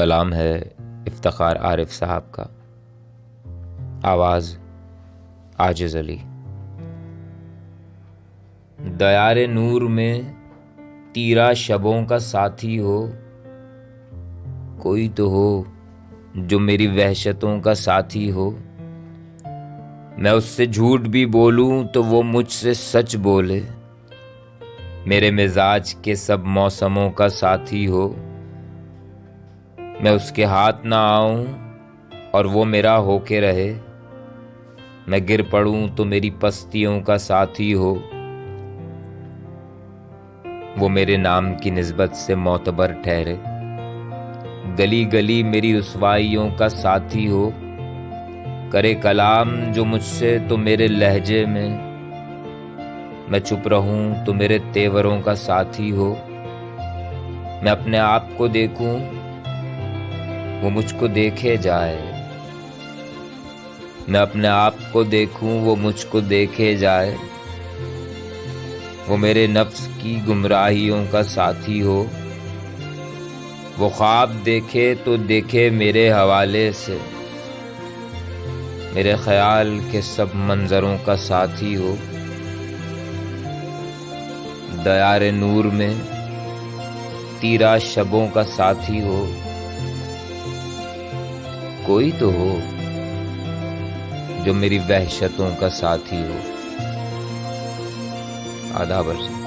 کلام ہے افتخار عارف صاحب کا، آواز عاجز علی۔ دیار نور میں تیرا شبوں کا ساتھی ہو، کوئی تو ہو جو میری وحشتوں کا ساتھی ہو۔ میں اس سے جھوٹ بھی بولوں تو وہ مجھ سے سچ بولے، میرے مزاج کے سب موسموں کا ساتھی ہو۔ میں اس کے ہاتھ نہ آؤں اور وہ میرا ہو کے رہے، میں گر پڑوں تو میری پستیوں کا ساتھی ہو۔ وہ میرے نام کی نسبت سے معتبر ٹھہرے، گلی گلی میری رسوائیوں کا ساتھی ہو۔ کرے کلام جو مجھ سے تو میرے لہجے میں چپ رہوں تو میرے تیوروں کا ساتھی ہو۔ میں اپنے آپ کو دیکھوں وہ مجھ کو دیکھے جائے، میں اپنے آپ کو دیکھوں وہ مجھ کو دیکھے جائے۔ وہ میرے نفس کی گمراہیوں کا ساتھی ہو، وہ خواب دیکھے تو دیکھے میرے حوالے سے، میرے خیال کے سب منظروں کا ساتھی ہو۔ دیار نور میں تیرا شبوں کا ساتھی ہو، کوئی تو ہو جو میری وحشتوں کا ساتھی ہو۔ آداب عرض۔